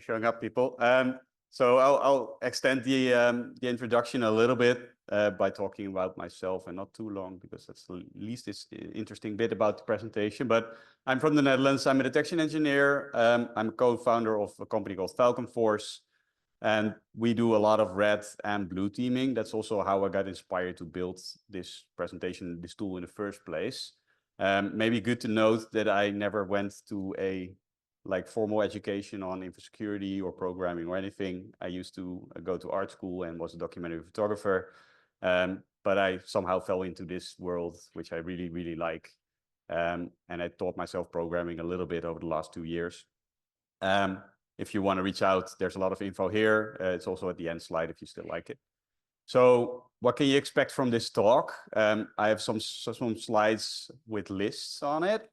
showing up, people. So I'll extend the introduction a little bit by talking about myself, and not too long, because that's the least interesting bit about the presentation. But I'm from the Netherlands. I'm a detection engineer. I'm a co-founder of a company called FalconForce, and we do a lot of red and blue teaming. That's also how I got inspired to build this presentation, this tool in the first place. Maybe good to note that I never went to a formal education on info security or programming or anything. I used to go to art school and was a documentary photographer. But I somehow fell into this world, which I really, really like. And I taught myself programming a little bit over the last 2 years. If you want to reach out, there's a lot of info here. It's also at the end slide if you still like it. So what can you expect from this talk? I have some slides with lists on it.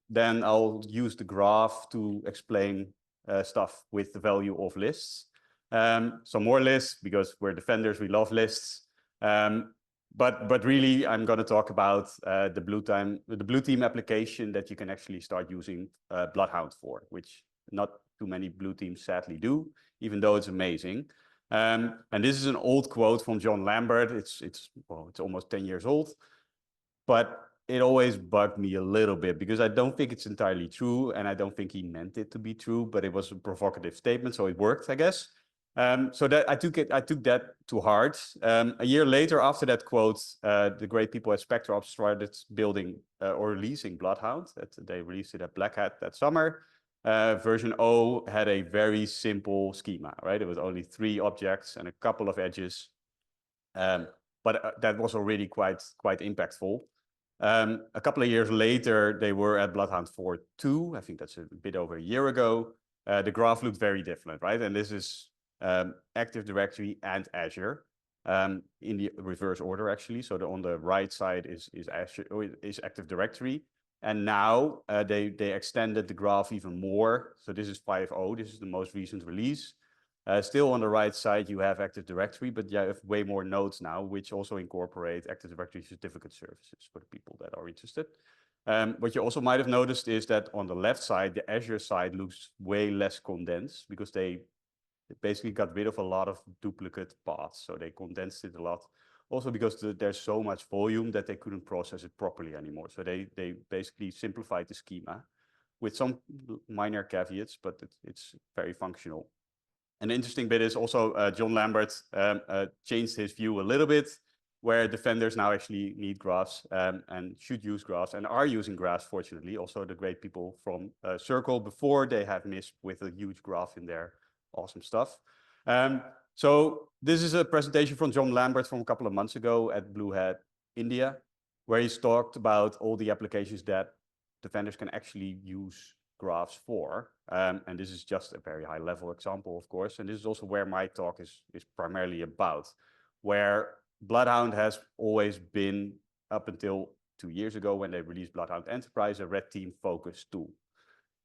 Then I'll use the graph to explain stuff with the value of lists. Some more lists, because we're defenders, we love lists. But really, I'm going to talk about the blue team application that you can actually start using BloodHound for, which not too many blue teams sadly do, even though it's amazing. And this is an old quote from John Lambert. It's almost 10 years old, but it always bugged me a little bit, because I don't think it's entirely true, and I don't think he meant it to be true, but it was a provocative statement, so it worked, I guess. So that I took that to heart. A year later, after that quote, the great people at SpectreOps started building or releasing BloodHound. They released it at Black Hat that summer. Version 0 had a very simple schema, right? It was only 3 objects and a couple of edges, but that was already quite impactful. A couple of years later, they were at BloodHound 4.2. I think that's a bit over a year ago. The graph looked very different, right? And this is Active Directory and Azure in the reverse order, actually. So on the right side is Azure, is Active Directory. And now they extended the graph even more. So this is 5.0. This is the most recent release. Still on the right side, you have Active Directory, but you have way more nodes now, which also incorporate Active Directory certificate services for the people that are interested. What you also might have noticed is that on the left side, the Azure side looks way less condensed, because they basically got rid of a lot of duplicate paths. So they condensed it a lot. Also because there's so much volume that they couldn't process it properly anymore. So they basically simplified the schema with some minor caveats, but it's very functional. An interesting bit is also John Lambert changed his view a little bit, where defenders now actually need graphs and should use graphs and are using graphs, fortunately. Also the great people from Circle before, they have missed with a huge graph in there. Awesome stuff. So this is a presentation from John Lambert from a couple of months ago at Blue Hat, India, where he's talked about all the applications that defenders can actually use graphs for. And this is just a very high level example, of course. And this is also where my talk is primarily about, where BloodHound has always been, up until 2 years ago when they released BloodHound Enterprise, a red team focused tool.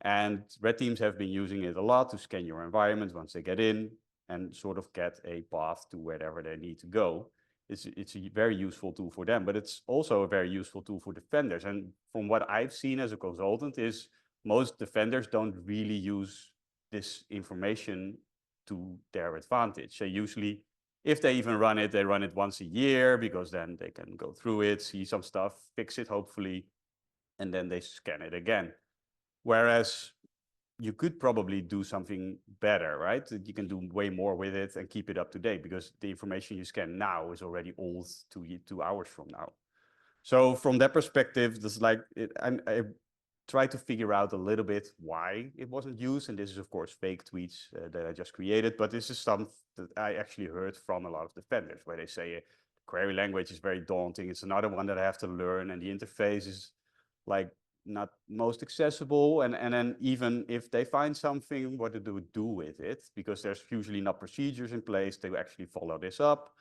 And red teams have been using it a lot to scan your environment once they get in and sort of get a path to wherever they need to go. It's a very useful tool for them, but it's also a very useful tool for defenders. And from what I've seen as a consultant is most defenders don't really use this information to their advantage. They usually, if they even run it, they run it once a year, because then they can go through it, see some stuff, fix it hopefully, and then they scan it again. Whereas you could probably do something better, right? You can do way more with it and keep it up to date, because the information you scan now is already old 2 hours from now. So from that perspective, this I try to figure out a little bit why it wasn't used. And this is, of course, fake tweets that I just created. But this is something that I actually heard from a lot of defenders, where they say query language is very daunting. It's another one that I have to learn. And the interface is not most accessible, and then even if they find something, what do they do with it? Because there's usually not procedures in place to actually follow this up,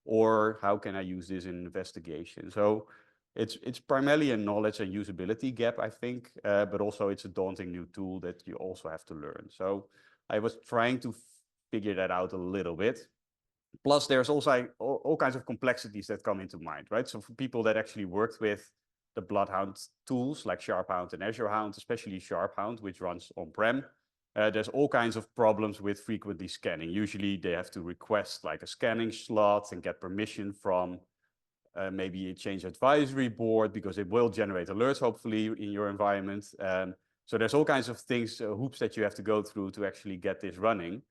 or how can I use this in investigation? So it's primarily a knowledge and usability gap, I think, but also it's a daunting new tool that you also have to learn. So I was trying to figure that out a little bit. Plus, there's also all kinds of complexities that come into mind, right? So for people that actually worked with the BloodHound tools like SharpHound and Azure Hound, especially SharpHound, which runs on-prem, there's all kinds of problems with frequently scanning. Usually they have to request like a scanning slot and get permission from maybe a change advisory board, because it will generate alerts, hopefully, in your environment. So there's all kinds of things, hoops that you have to go through to actually get this running.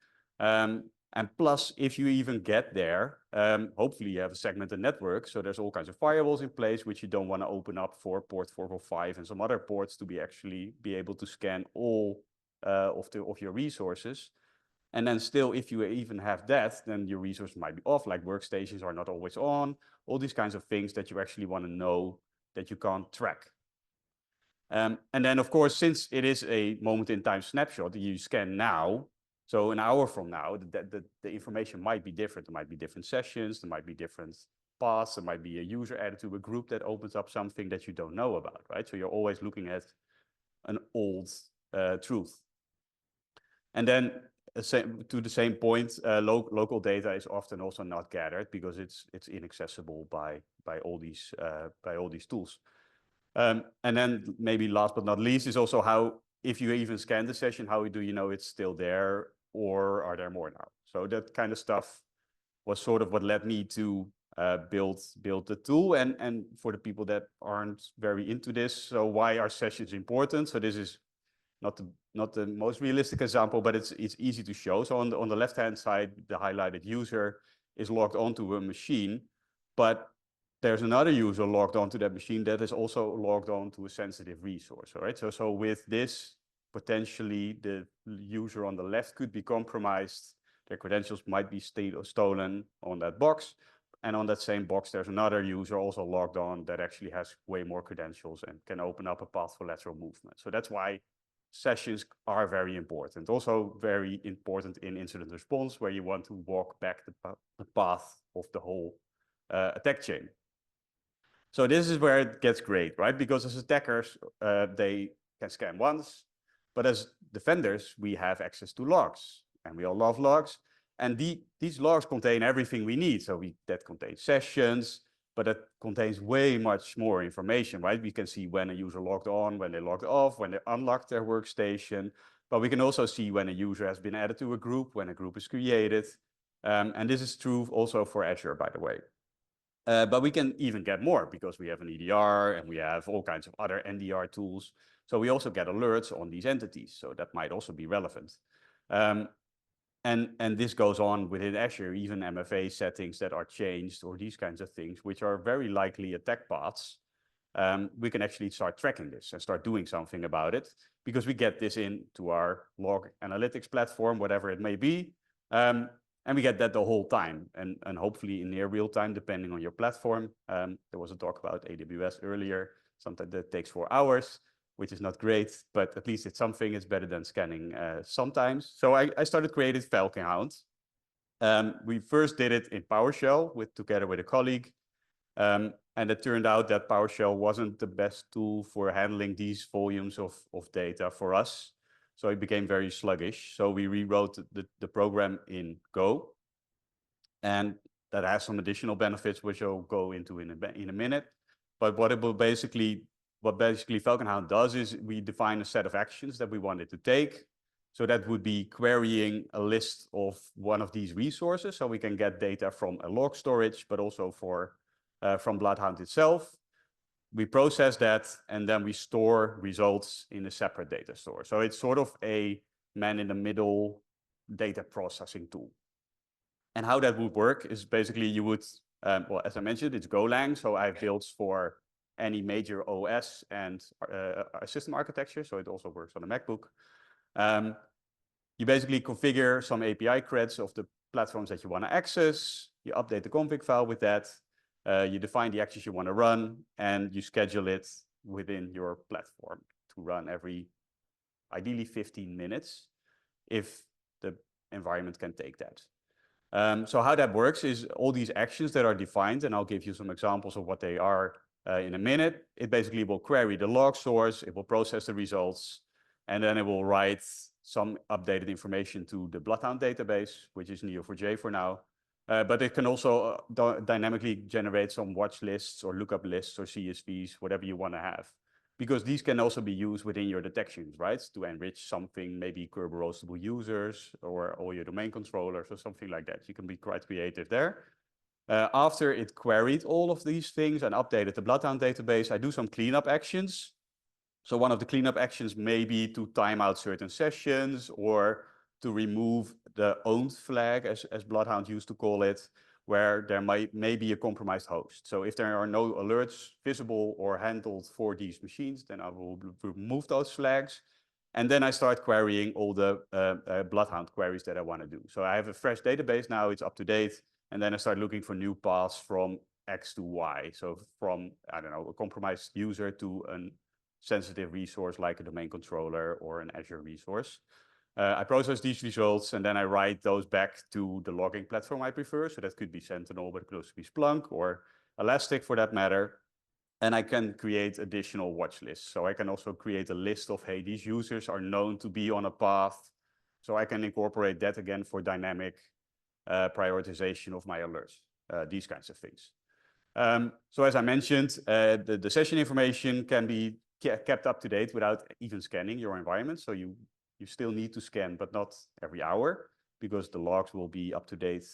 And plus, if you even get there, hopefully you have a segmented network. So there's all kinds of firewalls in place, which you don't want to open up for port 445 and some other ports to be able to scan all of your resources. And then still, if you even have that, then your resources might be off, like workstations are not always on, all these kinds of things that you actually want to know that you can't track. And then, of course, since it is a moment in time snapshot, you scan now. So an hour from now, the information might be different. There might be different sessions, there might be different paths, there might be a user added to a group that opens up something that you don't know about, right? So you're always looking at an old truth. And then to the same point, local data is often also not gathered because it's inaccessible by all these tools. And then maybe last but not least is also how, if you even scan the session, how do you know it's still there, or are there more now? So that kind of stuff was sort of what led me to build the tool. And for the people that aren't very into this, so why are sessions important? So this is not the most realistic example, but it's easy to show. So on the left-hand side, the highlighted user is logged onto a machine, but there's another user logged onto that machine that is also logged on to a sensitive resource, all right? So with this, potentially the user on the left could be compromised. Their credentials might be stolen on that box. And on that same box, there's another user also logged on that actually has way more credentials and can open up a path for lateral movement. So that's why sessions are very important. Also very important in incident response, where you want to walk back the path of the whole attack chain. So this is where it gets great, right? Because as attackers, they can scan once, but as defenders, we have access to logs, and we all love logs. And these logs contain everything we need. So that contains sessions, but it contains way much more information, right? We can see when a user logged on, when they logged off, when they unlocked their workstation. But we can also see when a user has been added to a group, when a group is created. And this is true also for Azure, by the way. But we can even get more because we have an EDR and we have all kinds of other NDR tools. So we also get alerts on these entities. So that might also be relevant. And this goes on within Azure, even MFA settings that are changed or these kinds of things, which are very likely attack paths. We can actually start tracking this and start doing something about it, because we get this into our log analytics platform, whatever it may be. And we get that the whole time, and hopefully in near real time, depending on your platform. There was a talk about AWS earlier. Sometimes that takes 4 hours, which is not great, but at least it's something. It's better than scanning sometimes. So I started creating FalconHound. We first did it in PowerShell together with a colleague. And it turned out that PowerShell wasn't the best tool for handling these volumes of data for us. So it became very sluggish. So we rewrote the program in Go. And that has some additional benefits, which I'll go into in a minute. But what basically FalconHound does is we define a set of actions that we wanted to take. So that would be querying a list of one of these resources, so we can get data from a log storage, but also from BloodHound itself. We process that, and then we store results in a separate data store. So it's sort of a man-in-the-middle data processing tool. And how that would work is basically you would, well, as I mentioned, it's Golang. So I have builds for any major OS and system architecture. So it also works on a MacBook. You basically configure some API creds of the platforms that you want to access. You update the config file with that. You define the actions you want to run, and you schedule it within your platform to run every, ideally 15 minutes, if the environment can take that. So how that works is all these actions that are defined, and I'll give you some examples of what they are in a minute. It basically will query the log source, it will process the results, and then it will write some updated information to the BloodHound database, which is Neo4j for now. But it can also dynamically generate some watch lists or lookup lists or CSVs, whatever you want to have. because these can also be used within your detections, right? To enrich something, maybe Kerberos-able users or all your domain controllers or something like that. You can be quite creative there. After it queried all of these things and updated the BloodHound database, I do some cleanup actions. So one of the cleanup actions may be to time out certain sessions or to remove the owned flag, as BloodHound used to call it, where there may be a compromised host. So if there are no alerts visible or handled for these machines, then I will remove those flags. And then I start querying all the BloodHound queries that I want to do. So I have a fresh database now, it's up to date. And then I start looking for new paths from X to Y. So from, I don't know, a compromised user to a sensitive resource like a domain controller or an Azure resource. I process these results and then I write those back to the logging platform I prefer. So that could be Sentinel, but it could also be Splunk or Elastic for that matter. And I can create additional watch lists. So I can also create a list of, hey, these users are known to be on a path. So I can incorporate that again for dynamic prioritization of my alerts, these kinds of things. So as I mentioned, the session information can be kept up to date without even scanning your environment. So you still need to scan, but not every hour, because the logs will be up to date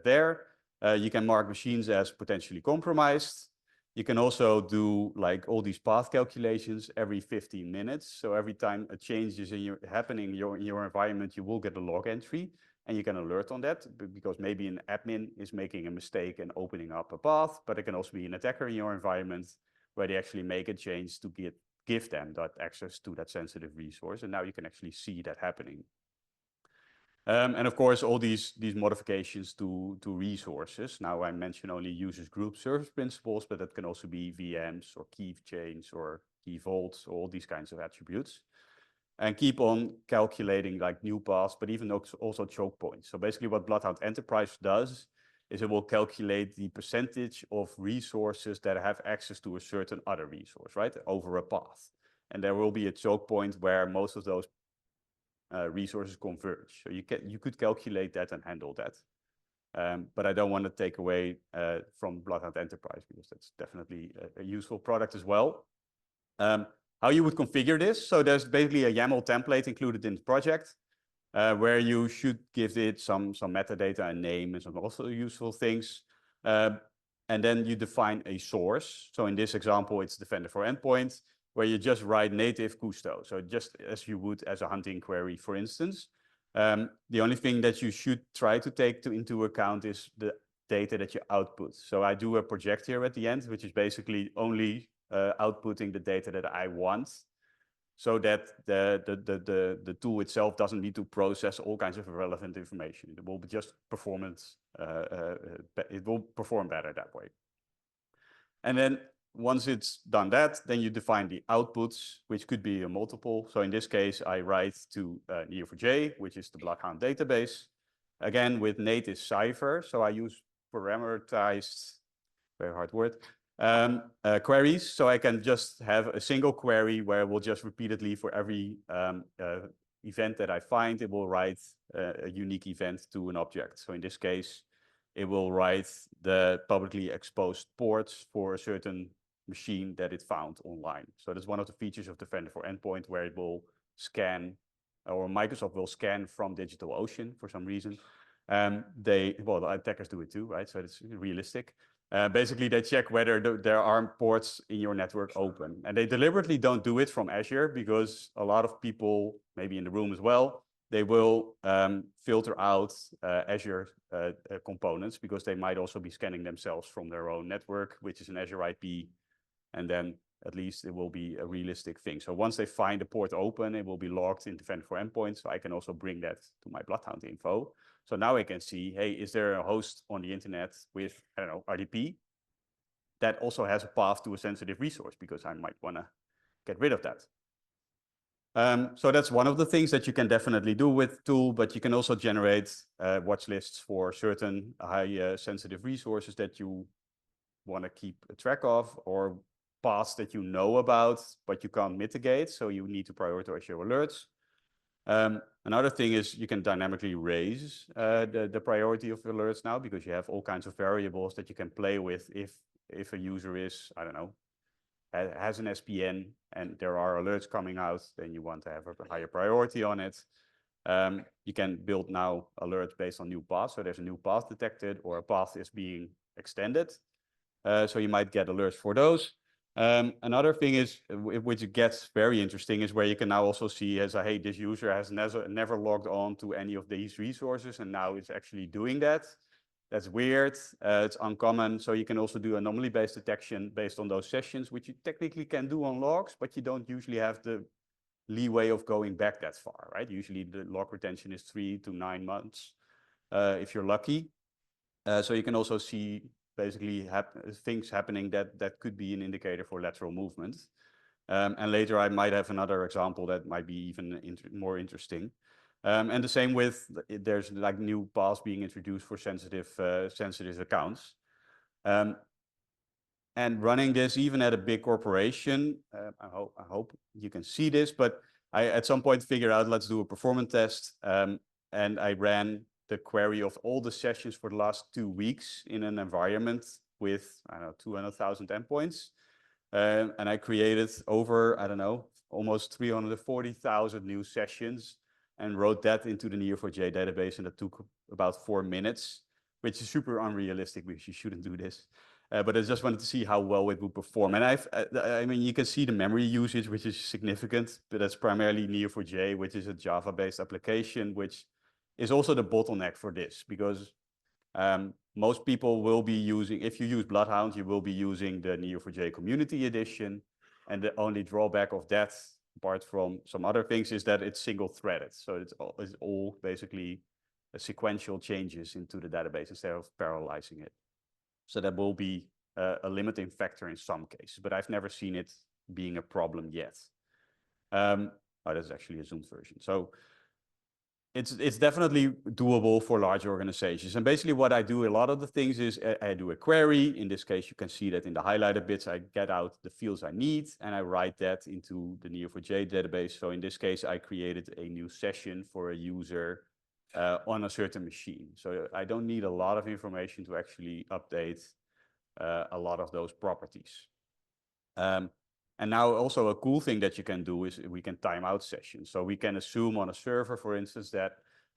there. You can mark machines as potentially compromised. You can also do like all these path calculations every 15 minutes. So every time a change is happening in your environment, you will get a log entry and you can alert on that, because maybe an admin is making a mistake and opening up a path, but it can also be an attacker in your environment where they actually make a change to give them that access to that sensitive resource. And now you can actually see that happening. And of course, all these modifications to resources. Now I mention only users, group, service principals, but that can also be VMs or key chains or key vaults, all these kinds of attributes. And keep on calculating like new paths, but even also choke points. So basically what BloodHound Enterprise does is it will calculate the percentage of resources that have access to a certain other resource, right, over a path. And there will be a choke point where most of those resources converge. So you could calculate that and handle that. But I don't want to take away from BloodHound Enterprise, because that's definitely a useful product as well. How you would configure this. So there's basically a YAML template included in the project where you should give it some metadata and name and some also useful things. And then you define a source. So in this example, it's Defender for Endpoint, where you just write native custo. So just as you would as a hunting query, for instance. The only thing that you should try to take into account is the data that you output. So I do a project here at the end, which is basically only outputting the data that I want, so that the tool itself doesn't need to process all kinds of irrelevant information. It will be just performance. It will perform better that way. And then once it's done that, then you define the outputs, which could be a multiple. So in this case, I write to Neo4j, which is the BloodHound database, again with native cipher. So I use parameterized, very hard word, queries. So I can just have a single query where it will just repeatedly, for every event that I find, it will write a unique event to an object. So in this case, it will write the publicly exposed ports for a certain machine that it found online. So that's one of the features of Defender for Endpoint, where it will scan, or Microsoft will scan from DigitalOcean for some reason. Well, the attackers do it too, right? So it's realistic. Basically, they check whether there are ports in your network open. And they deliberately don't do it from Azure, because a lot of people, maybe in the room as well, they will filter out Azure components, because they might also be scanning themselves from their own network, which is an Azure IP. And then at least it will be a realistic thing. So once they find the port open, it will be logged in Defender for Endpoint. So I can also bring that to my BloodHound info. So now I can see, hey, is there a host on the internet with, I don't know, RDP that also has a path to a sensitive resource, because I might want to get rid of that. So that's one of the things that you can definitely do with tool, but you can also generate watch lists for certain high sensitive resources that you want to keep a track of, or paths that you know about, but you can't mitigate. So you need to prioritize your alerts. Another thing is you can dynamically raise the priority of alerts now, because you have all kinds of variables that you can play with if a user is, I don't know, has an SPN and there are alerts coming out, then you want to have a higher priority on it. You can build now alerts based on new paths. So there's a new path detected or a path is being extended. So you might get alerts for those. Another thing is, which gets very interesting, is where you can now also see as hey, this user has never logged on to any of these resources and now it's actually doing that. That's weird. It's uncommon. So you can also do anomaly-based detection based on those sessions, which you technically can do on logs, but you don't usually have the leeway of going back that far, right? Usually the log retention is 3 to 9 months, if you're lucky. So you can also see basically things happening that could be an indicator for lateral movement. And later I might have another example that might be even more interesting. And the same with, there's like new paths being introduced for sensitive accounts. And running this even at a big corporation, I hope you can see this, but I at some point figured out, let's do a performance test. And I ran the query of all the sessions for the last 2 weeks in an environment with, I don't know, 200,000 endpoints. And I created over, I don't know, almost 340,000 new sessions and wrote that into the Neo4j database. And that took about 4 minutes, which is super unrealistic because you shouldn't do this. But I just wanted to see how well it would perform. And I mean, you can see the memory usage, which is significant, but that's primarily Neo4j, which is a Java-based application, which is also the bottleneck for this, because most people will be using, if you use BloodHound, you will be using the Neo4j Community Edition. And the only drawback of that, apart from some other things, is that it's single-threaded. So it's all basically sequential changes into the database instead of parallelizing it. So that will be a limiting factor in some cases, but I've never seen it being a problem yet. Oh, that's actually a zoomed version. So it's definitely doable for large organizations. And basically what I do, a lot of the things is I do a query. In this case, you can see that in the highlighted bits, I get out the fields I need and I write that into the Neo4j database. So in this case, I created a new session for a user on a certain machine. So I don't need a lot of information to actually update a lot of those properties. And now also a cool thing that you can do is we can time out sessions. So we can assume on a server, for instance, that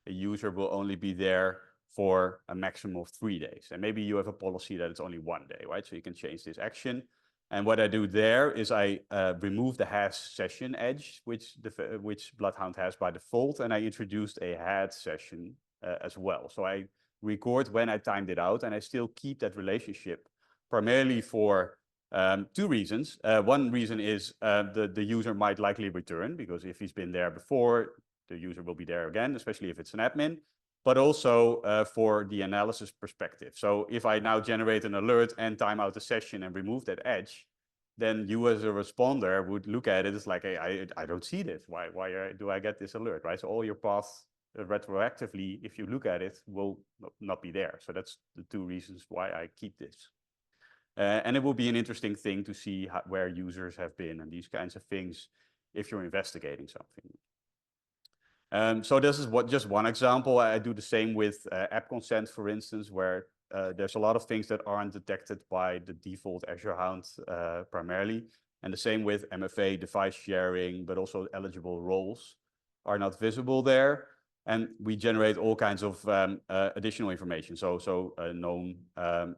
a user will only be there for a maximum of 3 days. And maybe you have a policy that it's only 1 day, right? So you can change this action. And what I do there is I remove the has session edge, which BloodHound has by default, and I introduced a had session as well. So I record when I timed it out, and I still keep that relationship primarily for 2 reasons. One reason is the user might likely return, because if he's been there before, the user will be there again, especially if it's an admin, but also for the analysis perspective. So if I now generate an alert and time out the session and remove that edge, then you as a responder would look at it as like, hey, I don't see this. Why do I get this alert, right? So all your paths retroactively, if you look at it, will not be there. So that's the 2 reasons why I keep this. And it will be an interesting thing to see where users have been and these kinds of things if you're investigating something. So this is just one example. I do the same with app consent, for instance, where there's a lot of things that aren't detected by the default Azure Hound primarily. And the same with MFA, device sharing, but also eligible roles are not visible there. And we generate all kinds of additional information. So known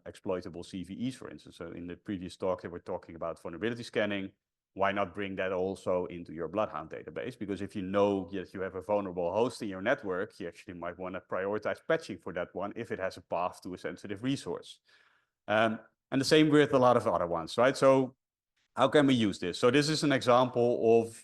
exploitable CVEs, for instance. So in the previous talk, they were talking about vulnerability scanning. Why not bring that also into your BloodHound database? Because if you know that you have a vulnerable host in your network, you actually might want to prioritize patching for that one if it has a path to a sensitive resource. And the same with a lot of other ones, right? So how can we use this? So this is an example of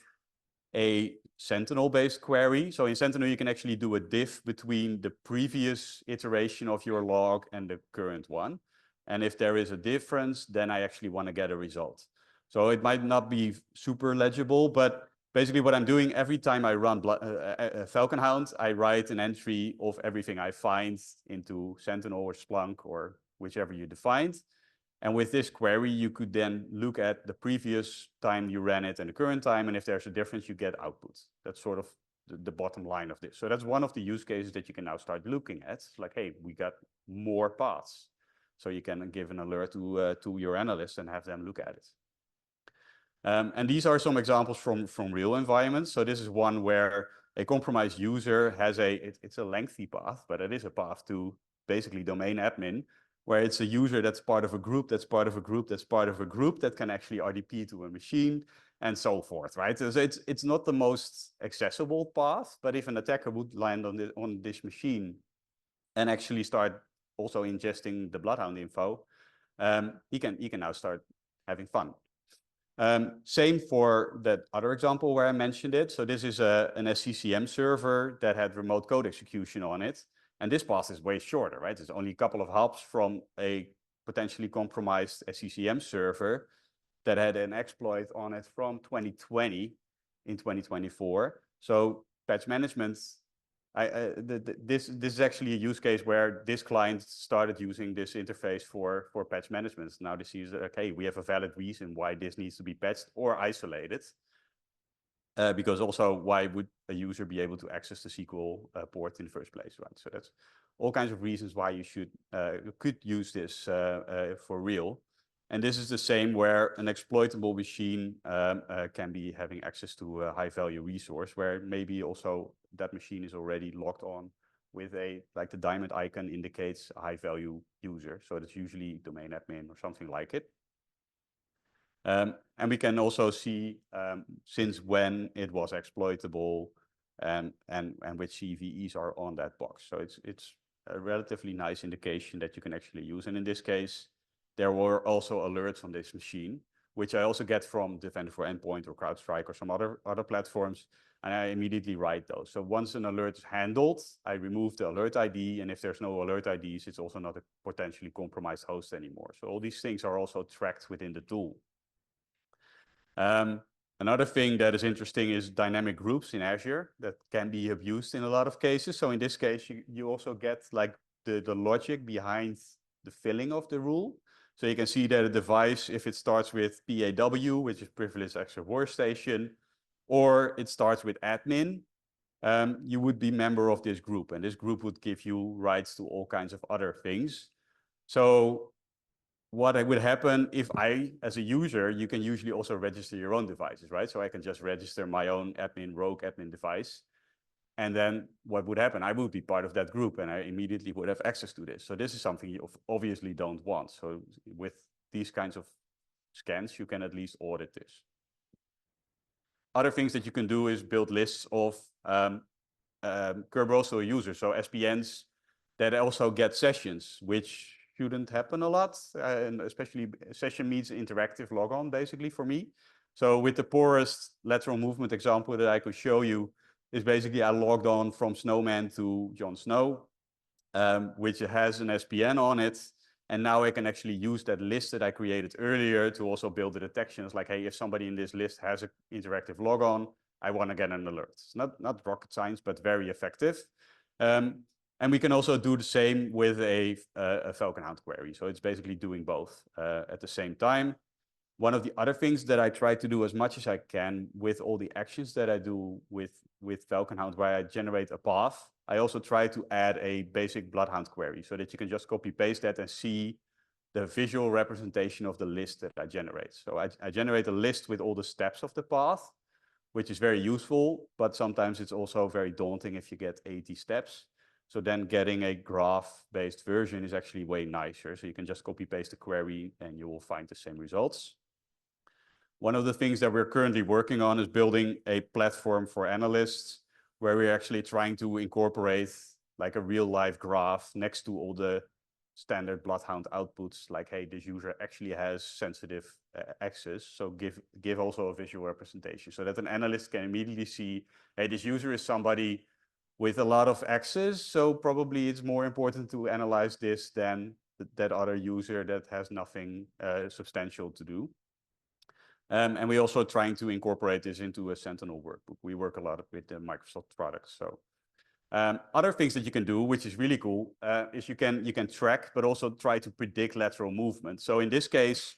a Sentinel-based query. So in Sentinel, you can actually do a diff between the previous iteration of your log and the current one. And if there is a difference, then I actually want to get a result. So it might not be super legible, but basically what I'm doing every time I run FalconHound, I write an entry of everything I find into Sentinel or Splunk or whichever you defined. And with this query, you could then look at the previous time you ran it and the current time. And if there's a difference, you get output. That's sort of the bottom line of this. So that's one of the use cases that you can now start looking at. It's like, hey, we got more paths. So you can give an alert to your analyst and have them look at it. And these are some examples from real environments. So this is one where a compromised user has it's a lengthy path, but it is a path to basically domain admin, where it's a user that's part of a group, that's part of a group, that's part of a group that can actually RDP to a machine and so forth, right? So it's not the most accessible path, but if an attacker would land on this machine and actually start also ingesting the BloodHound info, he can now start having fun. Same for that other example where I mentioned it. So this is an SCCM server that had remote code execution on it. And this path is way shorter, right? It's only a couple of hops from a potentially compromised SCCM server that had an exploit on it from 2020 in 2024. So patch management, this is actually a use case where this client started using this interface for patch management. Now this is, okay, we have a valid reason why this needs to be patched or isolated. Because also, why would a user be able to access the SQL port in the first place, right? So that's all kinds of reasons why you could use this for real. And this is the same where an exploitable machine can be having access to a high value resource, where maybe also that machine is already logged on with like the diamond icon indicates a high value user. So that's usually domain admin or something like it. And we can also see since when it was exploitable and which CVEs are on that box. So it's a relatively nice indication that you can actually use. And in this case, there were also alerts on this machine, which I also get from Defender for Endpoint or CrowdStrike or some other platforms, and I immediately write those. So once an alert is handled, I remove the alert ID, and if there's no alert IDs, it's also not a potentially compromised host anymore. So all these things are also tracked within the tool. Another thing that is interesting is dynamic groups in Azure that can be abused in a lot of cases. So in this case, you also get like the logic behind the filling of the rule. So you can see that a device, if it starts with PAW, which is privileged access workstation, or it starts with admin, you would be member of this group, and this group would give you rights to all kinds of other things. So what would happen if I, as a user, you can usually also register your own devices, right? So I can just register my own rogue admin device. And then what would happen? I would be part of that group and I immediately would have access to this. So this is something you obviously don't want. So with these kinds of scans, you can at least audit this. Other things that you can do is build lists of Kerberos or users, so SPNs that also get sessions, which shouldn't happen a lot, and especially session means interactive logon, basically, for me. So with the poorest lateral movement example that I could show you is basically I logged on from Snowman to Jon Snow, which has an SPN on it. And now I can actually use that list that I created earlier to also build the detections like, hey, if somebody in this list has an interactive logon, I want to get an alert. It's not rocket science, but very effective. And we can also do the same with a FalconHound query. So it's basically doing both at the same time. One of the other things that I try to do as much as I can with all the actions that I do with FalconHound, where I generate a path, I also try to add a basic BloodHound query so that you can just copy paste that and see the visual representation of the list that I generate. So I generate a list with all the steps of the path, which is very useful, but sometimes it's also very daunting if you get 80 steps. So then getting a graph-based version is actually way nicer. So you can just copy paste the query and you will find the same results. One of the things that we're currently working on is building a platform for analysts where we're actually trying to incorporate like a real life graph next to all the standard BloodHound outputs, like, hey, this user actually has sensitive access. So give also a visual representation so that an analyst can immediately see, hey, this user is somebody with a lot of access. So probably it's more important to analyze this than that other user that has nothing substantial to do. And we're also trying to incorporate this into a Sentinel workbook. We work a lot with the Microsoft products. So other things that you can do, which is really cool, is you can track, but also try to predict lateral movement. So in this case,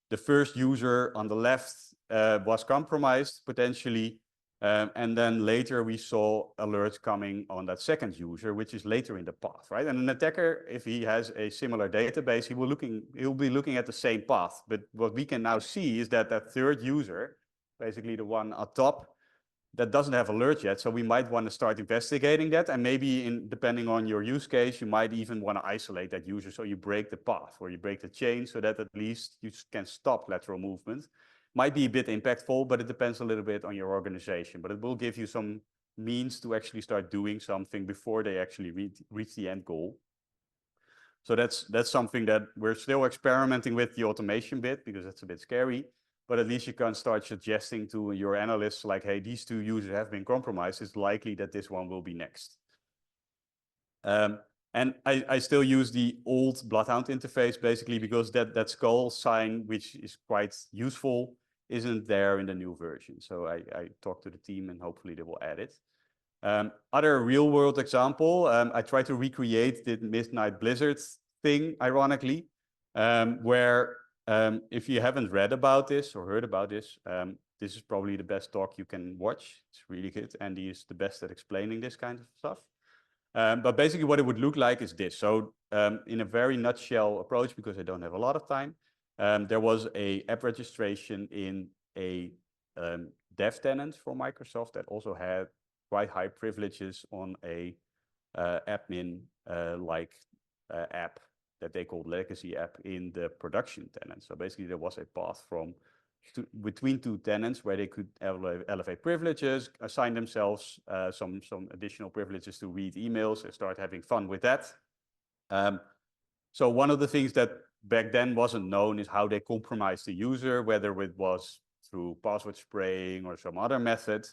the first user on the left was compromised potentially. And then later we saw alerts coming on that second user, which is later in the path, right? And an attacker, if he has a similar database, he'll be looking at the same path. But what we can now see is that that third user, basically the one on top, that doesn't have alert yet. So we might want to start investigating that. And maybe depending on your use case, you might even want to isolate that user. So you break the path or you break the chain so that at least you can stop lateral movement. Might be a bit impactful, but it depends a little bit on your organization. But it will give you some means to actually start doing something before they actually reach the end goal. So that's something that we're still experimenting with, the automation bit, because it's a bit scary. But at least you can start suggesting to your analysts like, hey, these two users have been compromised. It's likely that this one will be next. And I still use the old BloodHound interface basically because that skull sign, which is quite useful, isn't there in the new version. So I talked to the team and hopefully they will add it. Other real world example, I tried to recreate the Midnight Blizzard thing, ironically, where if you haven't read about this or heard about this, this is probably the best talk you can watch. It's really good. Andy is the best at explaining this kind of stuff. But basically what it would look like is this. So in a very nutshell approach, because I don't have a lot of time, there was a app registration in a dev tenant for Microsoft that also had quite high privileges on a admin app that they called legacy app in the production tenant. So basically there was a path between two tenants where they could elevate privileges, assign themselves some additional privileges to read emails and start having fun with that. So one of the things that back then wasn't known is how they compromised the user, whether it was through password spraying or some other method.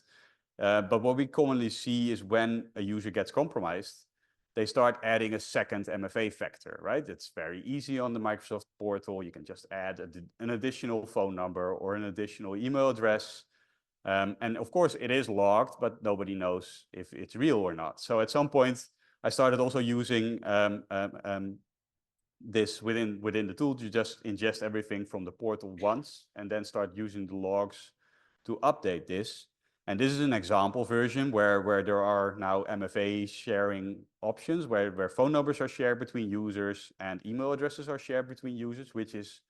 But what we commonly see is when a user gets compromised, they start adding a second MFA factor, right? It's very easy on the Microsoft portal. You can just add an additional phone number or an additional email address. And of course, it is logged, but nobody knows if it's real or not. So at some point, I started also using this within the tool to just ingest everything from the portal once and then start using the logs to update this. And this is an example version where there are now MFA sharing options where phone numbers are shared between users and email addresses are shared between users, which is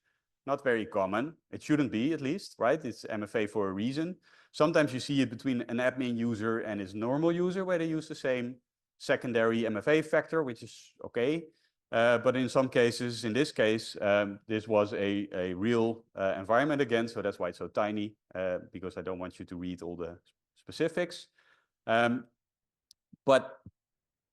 not very common. It shouldn't be, at least, right? It's MFA for a reason. Sometimes you see it between an admin user and his normal user where they use the same secondary MFA factor, which is okay. But in some cases, in this case, this was a real environment again, so that's why it's so tiny, because I don't want you to read all the specifics. But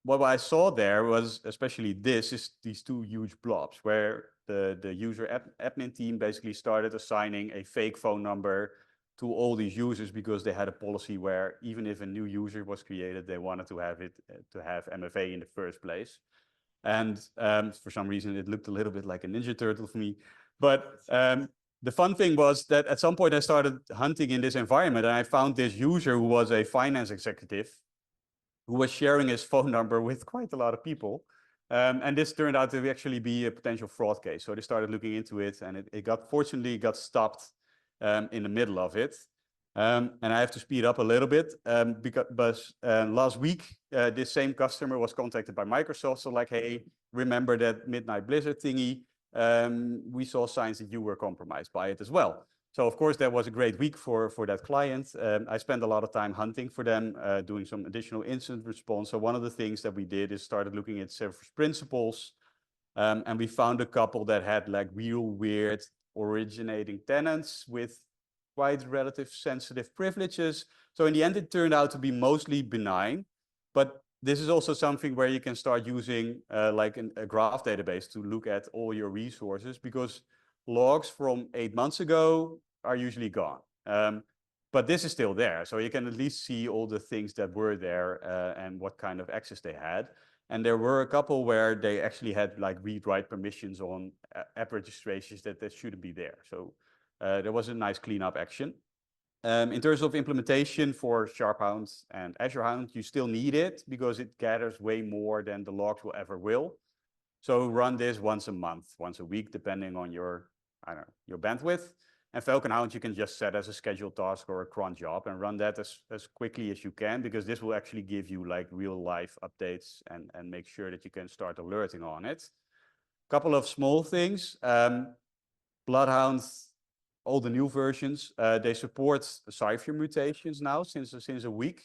what I saw there was, especially these two huge blobs, where the user admin team basically started assigning a fake phone number to all these users because they had a policy where even if a new user was created, they wanted to have MFA in the first place. And for some reason, it looked a little bit like a Ninja Turtle for me. But the fun thing was that at some point I started hunting in this environment and I found this user who was a finance executive who was sharing his phone number with quite a lot of people. And this turned out to actually be a potential fraud case. So they started looking into it and fortunately got stopped in the middle of it. And I have to speed up a little bit because last week, this same customer was contacted by Microsoft. So like, hey, remember that Midnight Blizzard thingy? We saw signs that you were compromised by it as well. So of course, that was a great week for that client. I spent a lot of time hunting for them, doing some additional incident response. So one of the things that we did is started looking at service principals. And we found a couple that had like real weird originating tenants with quite relative sensitive privileges. So in the end, it turned out to be mostly benign, but this is also something where you can start using like a graph database to look at all your resources because logs from 8 months ago are usually gone. But this is still there. So you can at least see all the things that were there and what kind of access they had. And there were a couple where they actually had like read-write permissions on app registrations that shouldn't be there. So there was a nice cleanup action. In terms of implementation for SharpHound and Azure Hound, you still need it because it gathers way more than the logs will ever will. So run this once a month, once a week, depending on your bandwidth. And FalconHound you can just set as a scheduled task or a cron job and run that as quickly as you can, because this will actually give you like real life updates and make sure that you can start alerting on it. Couple of small things. BloodHound, all the new versions, they support cipher mutations now since a week.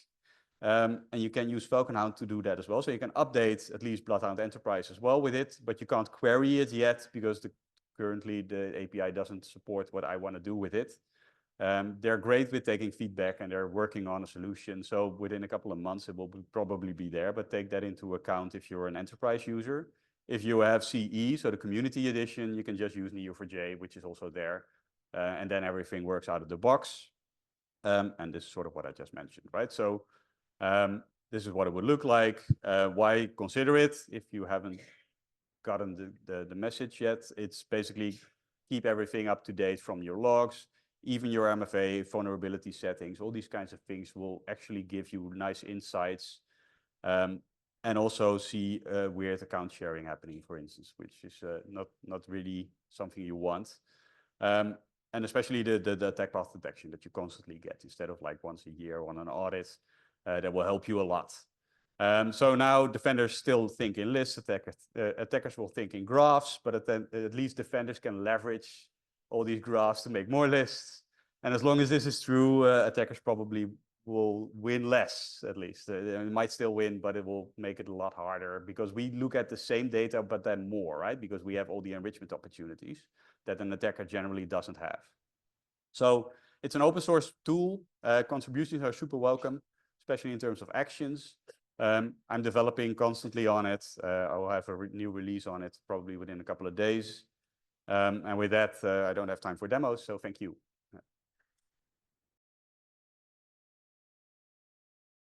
And you can use FalconHound to do that as well. So you can update at least BloodHound Enterprise as well with it, but you can't query it yet because currently the API doesn't support what I want to do with it. They're great with taking feedback and they're working on a solution. So within a couple of months, it will probably be there, but take that into account if you're an enterprise user. If you have CE, so the community edition, you can just use Neo4j, which is also there. And then everything works out of the box. And this is sort of what I just mentioned, right? So this is what it would look like. Why consider it if you haven't gotten the message yet? It's basically keep everything up to date from your logs, even your MFA, vulnerability settings, all these kinds of things will actually give you nice insights. And also see weird account sharing happening, for instance, which is not really something you want. And especially the attack path detection that you constantly get instead of like once a year on an audit, that will help you a lot. So now defenders still think in lists, attackers will think in graphs, but at least defenders can leverage all these graphs to make more lists. And as long as this is true, attackers probably will win less, at least. It might still win, but it will make it a lot harder because we look at the same data, but then more, right? Because we have all the enrichment opportunities that an attacker generally doesn't have. So it's an open source tool. Contributions are super welcome, especially in terms of actions. I'm developing constantly on it. I will have a new release on it probably within a couple of days. And with that, I don't have time for demos, so thank you.